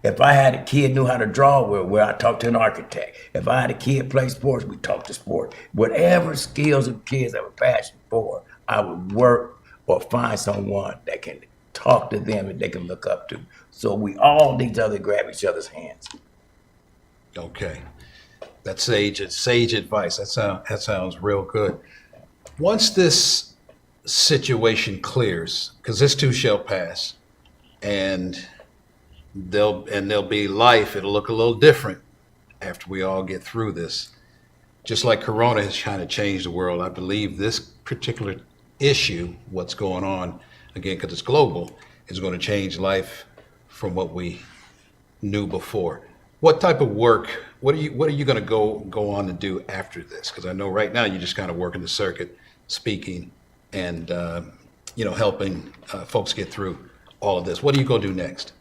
Speaker 3: If I had a kid knew how to draw where I talked to an architect. If I had a kid play sports, we talked to sport. Whatever skills of kids have a passion for, I would work or find someone that can talk to them and they can look up to. So we all need to grab each other's hands.
Speaker 1: Okay. That's sage advice. That sounds real good. Once this situation clears, because this too shall pass, and there'll be life. It'll look a little different after we all get through this. Just like Corona has kind of changed the world, I believe this particular issue, what's going on, again, because it's global, is going to change life from what we knew before. What type of work, what are you going to go on to do after this? Because I know right now you're just kind of working the circuit, speaking, and helping folks get through all of this. What are you going to do next?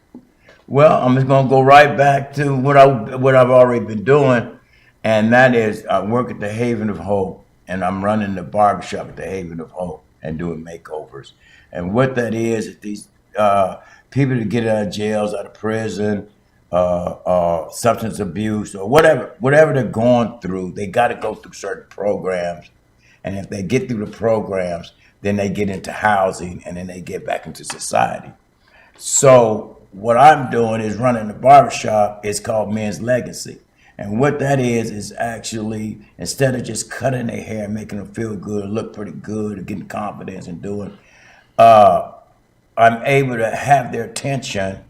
Speaker 3: Well, I'm just gonna go right back to what I've already been doing, and that is I work at the Haven of Hope, and I'm running the barbershop at the Haven of Hope and doing makeovers. And what that is these people that get out of jails, out of prison, substance abuse, or whatever they're going through, they got to go through certain programs, and if they get through the programs, then they get into housing, and then they get back into society. So what I'm doing is running the barbershop. It's called Men's Legacy. And what that is actually, instead of just cutting their hair, making them feel good, look pretty good, and getting confidence in doing, I'm able to have their attention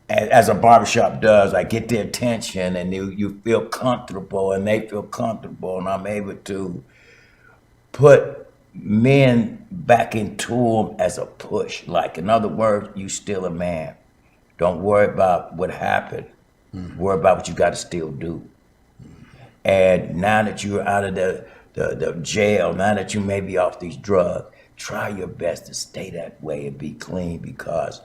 Speaker 3: as a barbershop does. I get their attention and you feel comfortable and they feel comfortable, and I'm able to put men back into them as a push. Like, in other words, you still a man. Don't worry about what happened. Worry about what you got to still do. And now that you're out of the jail, now that you may be off these drugs, try your best to stay that way and be clean, because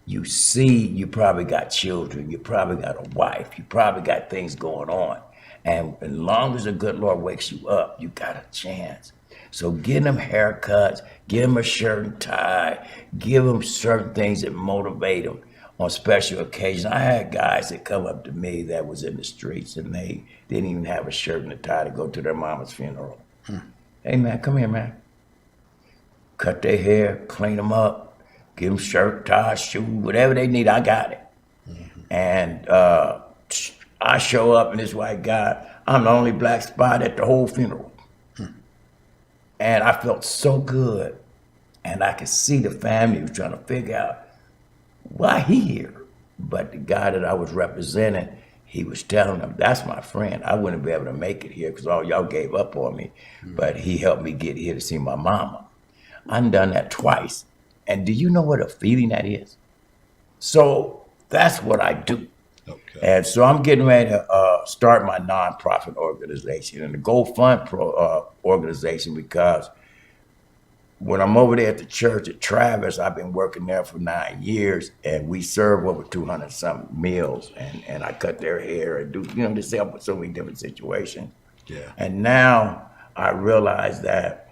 Speaker 3: you see you probably got children, you probably got a wife, you probably got things going on. And as long as the good Lord wakes you up, you got a chance. So give them haircuts, give them a shirt and tie, give them certain things that motivate them on special occasions. I had guys that come up to me that was in the streets and they didn't even have a shirt and a tie to go to their mama's funeral. Hey man, come here, man. Cut their hair, clean them up, give them shirt, tie, shoe, whatever they need, I got it. And I show up and this white guy, I'm the only black spot at the whole funeral. And I felt so good. And I could see the family was trying to figure out why he here. But the guy that I was representing, he was telling them, that's my friend. I wouldn't be able to make it here because all y'all gave up on me. But he helped me get here to see my mama. I've done that twice. And do you know what a feeling that is? So that's what I do. Okay. And so I'm getting ready to start my nonprofit organization and the GoFund organization, because when I'm over there at the church at Travis, I've been working there for 9 years, and we serve over 200 some meals, and I cut their hair and do, just help with so many different situations. Yeah. And now I realize that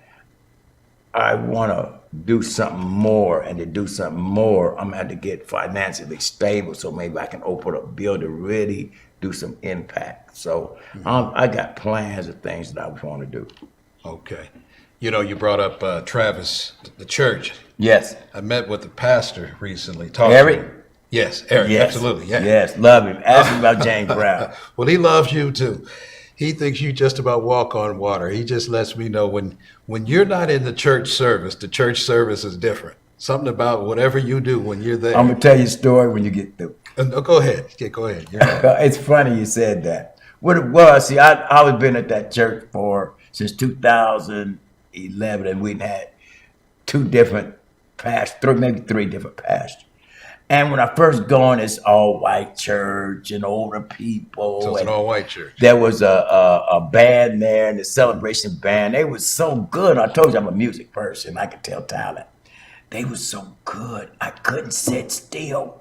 Speaker 3: I want to do something more, and to do something more, I'm gonna have to get financially stable so maybe I can open up a bill to really do some impact. So I got plans of things that I want to do. Okay.
Speaker 1: You brought up Travis, the church.
Speaker 3: Yes.
Speaker 1: I met with the pastor recently.
Speaker 3: Eric?
Speaker 1: Yes, Eric,
Speaker 3: yes.
Speaker 1: Absolutely. Yeah.
Speaker 3: Yes, love him. Ask him about James Brown.
Speaker 1: Well, he loves you too. He thinks you just about walk on water. He just lets me know when you're not in the church service is different. Something about whatever you do when you're there.
Speaker 3: I'm going to tell you a story when you get through.
Speaker 1: Go ahead. Yeah, go ahead.
Speaker 3: It's funny you said that. What it was, see, I was been at that church since 2011, and we'd had two different pastors, maybe three different pastors. And when I first gone, it's all white church and older people.
Speaker 1: So it's an all white church.
Speaker 3: There was a band there, and the celebration band. They was so good. I told you I'm a music person. I could tell talent. They was so good. I couldn't sit still.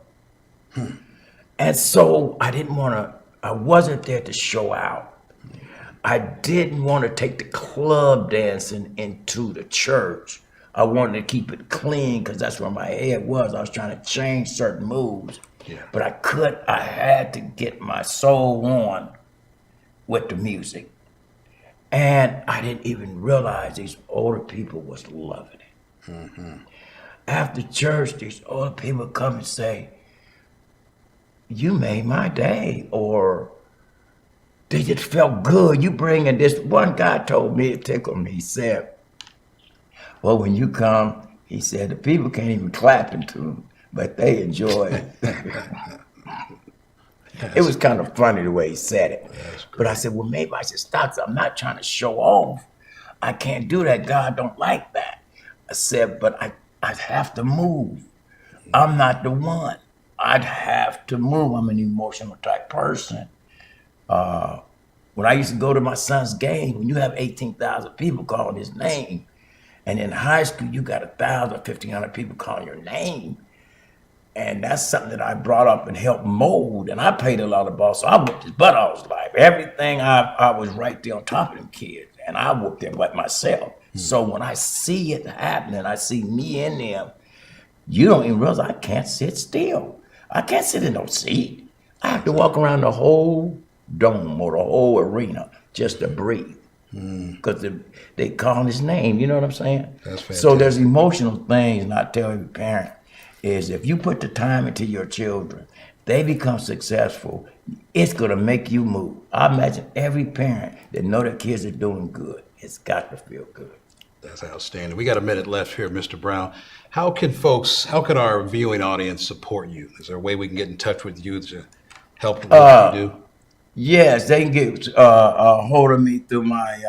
Speaker 3: And so I wasn't there to show out. I didn't want to take the club dancing into the church. I wanted to keep it clean because that's where my head was. I was trying to change certain moves. Yeah. But I had to get my soul on with the music. And I didn't even realize these older people was loving it. Mm-hmm. After church, these older people come and say, you made my day, or they just felt good. You bringing this. One guy told me, it tickled me. He said, well, when you come, he said, the people can't even clap into them, but they enjoy it. It was kind of funny the way he said it. But I said, well, maybe I should stop. I'm not trying to show off. I can't do that. God don't like that. I said, but I'd have to move. I'm not the one. I'd have to move. I'm an emotional type person. When I used to go to my son's game, when you have 18,000 people calling his name, And in high school, you got 1,000, 1,500 people calling your name. And that's something that I brought up and helped mold. And I played a lot of ball, so I whooped his butt all his life. Everything, I was right there on top of them kids. And I whooped their butt myself. So when I see it happening, I see me in them, you don't even realize I can't sit still. I can't sit in no seat. I have to walk around the whole dome or the whole arena just to breathe. Because they call his name, you know what I'm saying?
Speaker 1: That's fantastic.
Speaker 3: So there's emotional things, and I tell every parent, is if you put the time into your children, they become successful, it's gonna make you move. I imagine every parent that know their kids are doing good, it's got to feel good.
Speaker 1: That's outstanding. We got a minute left here, Mr. Brown. How can our viewing audience support you? Is there a way we can get in touch with you to help with what you do?
Speaker 3: Yes, they can get a hold of me through my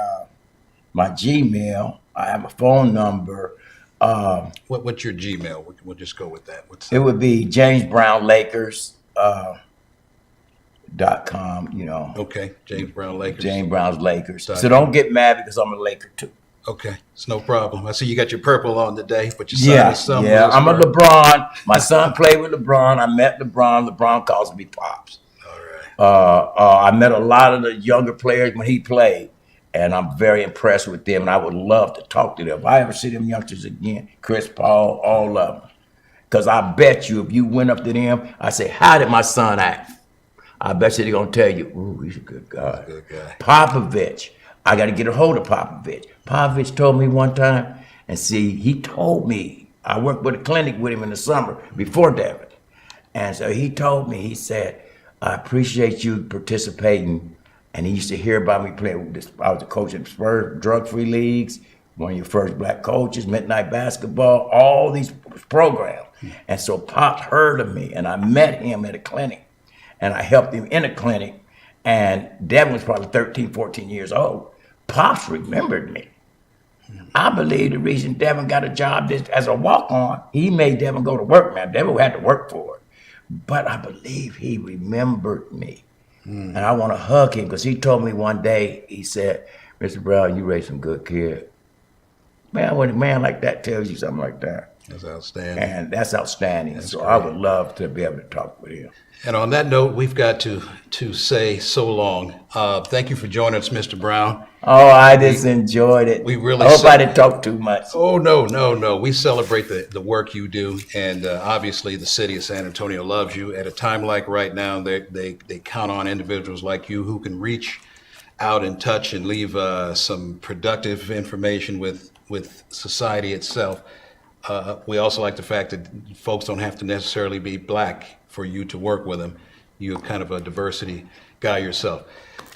Speaker 3: Gmail. I have a phone number.
Speaker 1: What's your Gmail? We'll just go with that.
Speaker 3: It would be JamesBrownLakers.com, you know.
Speaker 1: Okay, James Brown Lakers.
Speaker 3: James Brown's Lakers. So don't get mad because I'm a Laker too.
Speaker 1: Okay, it's no problem. I see you got your purple on today, but you
Speaker 3: Yeah,
Speaker 1: signed some.
Speaker 3: yeah. I'm a LeBron. My son played with LeBron. I met LeBron. LeBron calls me Pops.
Speaker 1: All right.
Speaker 3: I met a lot of the younger players when he played, and I'm very impressed with them, and I would love to talk to them. If I ever see them youngsters again, Chris Paul, all of them. Because I bet you if you went up to them, I say, how did my son act? I bet you they're going to tell you, ooh, he's a good guy.
Speaker 1: Good guy.
Speaker 3: Popovich. I got to get a hold of Popovich. Popovich told me one time, and see, he told me, I worked with a clinic with him in the summer before Devin. And so he told me, he said, I appreciate you participating. And he used to hear about me playing with this. I was a coach in Spurs drug-free leagues, one of your first black coaches, midnight basketball, all these programs. And so Pop heard of me, and I met him at a clinic, and I helped him in a clinic. And Devin was probably 13, 14 years old. Pops remembered me. I believe the reason Devin got a job as a walk-on, he made Devin go to work, man. Devin had to work for it. But I believe he remembered me. And I want to hug him because he told me one day, he said, Mr. Brown, you raised some good kids. Man, when a man like that tells you something like that.
Speaker 1: That's outstanding.
Speaker 3: And that's outstanding.
Speaker 1: That's
Speaker 3: so
Speaker 1: great.
Speaker 3: I would love to be able to talk with him.
Speaker 1: And on that note, we've got to say so long. Thank you for joining us, Mr. Brown.
Speaker 3: Oh, I just enjoyed it.
Speaker 1: We really
Speaker 3: I hope I didn't talk too much.
Speaker 1: Oh, no. We celebrate the work you do. And obviously, the city of San Antonio loves you. At a time like right now, they count on individuals like you who can reach out and touch and leave some productive information with society itself. We also like the fact that folks don't have to necessarily be black for you to work with them. You're kind of a diversity guy yourself.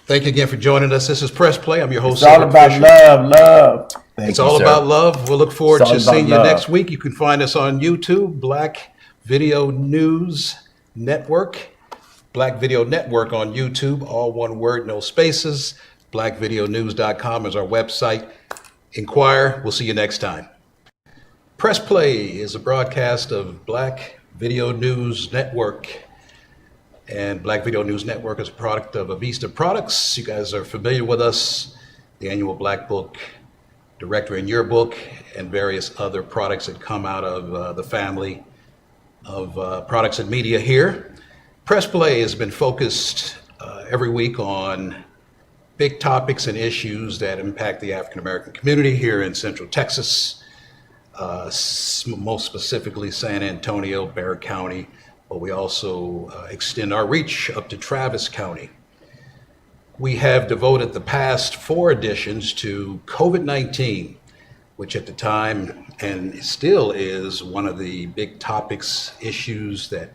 Speaker 1: Thank you again for joining us. This is Press Play. I'm your host.
Speaker 3: It's all
Speaker 1: Cedric
Speaker 3: about
Speaker 1: Fisher.
Speaker 3: love.
Speaker 1: It's all about love. We'll look forward
Speaker 3: It's all
Speaker 1: to
Speaker 3: about
Speaker 1: seeing you
Speaker 3: love.
Speaker 1: next week. You can find us on YouTube, Black Video News Network. Black Video Network on YouTube, all one word, no spaces. BlackVideoNews.com is our website. Inquire. We'll see you next time. Press Play is a broadcast of Black Video News Network. And Black Video News Network is a product of Avista Products. You guys are familiar with us, the annual Black Book Directory and Yearbook, and various other products that come out of the family of products and media here. Press Play has been focused every week on big topics and issues that impact the African American community here in Central Texas, most specifically San Antonio, Bexar County, but we also extend our reach up to Travis County. We have devoted the past 4 editions to COVID-19, which at the time and still is one of the big topics, issues that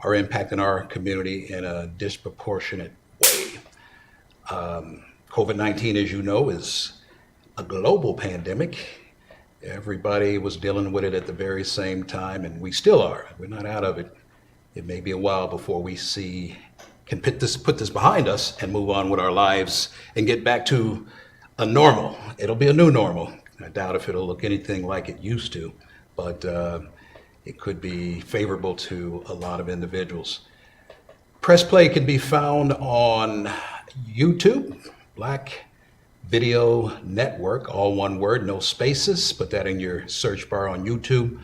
Speaker 1: are impacting our community in a disproportionate way. COVID-19, as you know, is a global pandemic. Everybody was dealing with it at the very same time, and we still are. We're not out of it. It may be a while before we can put this behind us and move on with our lives and get back to a normal. It'll be a new normal. I doubt if it'll look anything like it used to, but it could be favorable to a lot of individuals. Press Play can be found on YouTube, Black Video Network, all one word, no spaces. Put that in your search bar on YouTube.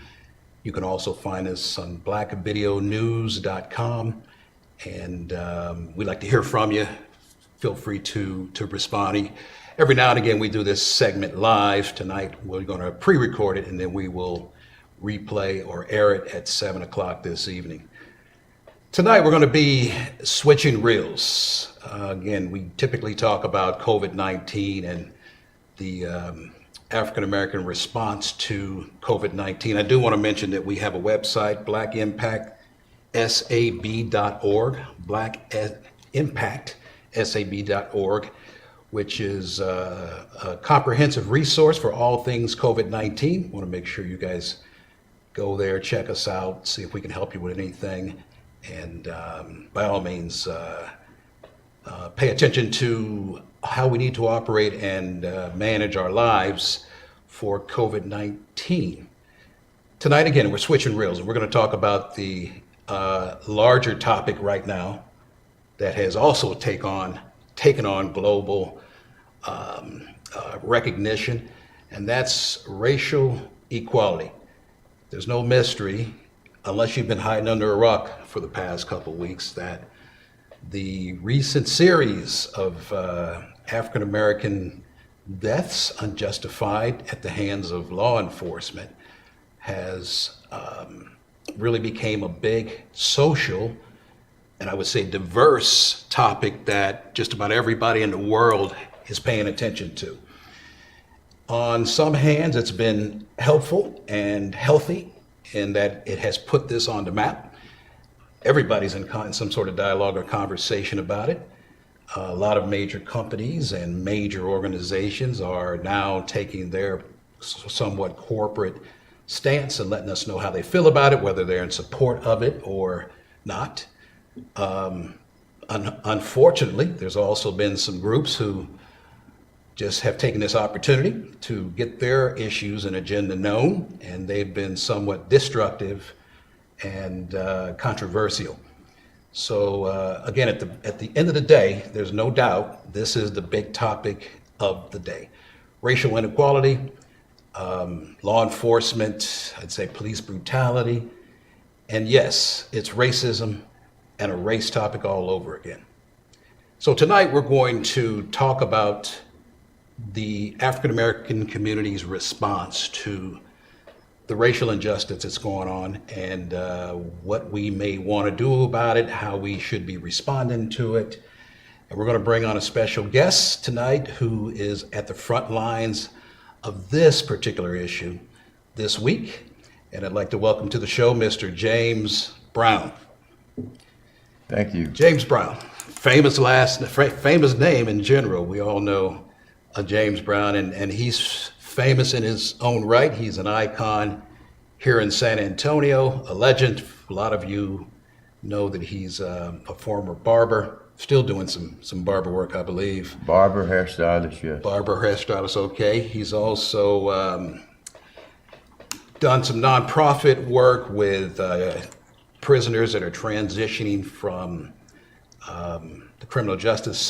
Speaker 1: You can also find us on blackvideonews.com. And we'd like to hear from you. Feel free to respond. Every now and again, we do this segment live. Tonight, we're going to pre-record it, and then we will replay or air it at 7 o'clock this evening. Tonight, we're going to be switching reels. Again, we typically talk about COVID-19 and the African-American response to COVID-19. I do want to mention that we have a website, blackimpactsab.org, blackimpactsab.org, which is a comprehensive resource for all things COVID-19. Want to make sure you guys go there, check us out, see if we can help you with anything. And by all means, pay attention to how we need to operate and manage our lives for COVID-19. Tonight, again, we're switching reels, and we're going to talk about the larger topic right now that has also taken on global recognition, and that's racial equality. There's no mystery, unless you've been hiding under a rock for the past couple of weeks, that the recent series of African American deaths, unjustified, at the hands of law enforcement has really became a big social, and I would say diverse topic that just about everybody in the world is paying attention to. On some hands, it's been helpful and healthy in that it has put this on the map. Everybody's in some sort of dialogue or conversation about it. A lot of major companies and major organizations are now taking their somewhat corporate stance and letting us know how they feel about it, whether they're in support of it or not. Unfortunately, there's also been some groups who just have taken this opportunity to get their issues and agenda known, and they've been somewhat destructive and controversial. So again, at the end of the day, there's no doubt this is the big topic of the day. Racial inequality, law enforcement, I'd say police brutality, and yes, it's racism and a race topic all over again. So tonight we're going to talk about the African American community's response to the racial injustice that's going on, and what we may want to do about it, how we should be responding to it. And we're going to bring on a special guest tonight who is at the front lines of this particular issue this week. And I'd like to welcome to the show Mr. James Brown.
Speaker 2: Thank you.
Speaker 1: James Brown, famous name in general. We all know James Brown, and he's famous in his own right. He's an icon here in San Antonio, a legend. A lot of you know that he's a former barber, still doing some barber work, I believe.
Speaker 3: Barber, hairstylist, yes.
Speaker 1: Barber, hairstylist, okay. He's also done some nonprofit work with prisoners that are transitioning from the criminal justice system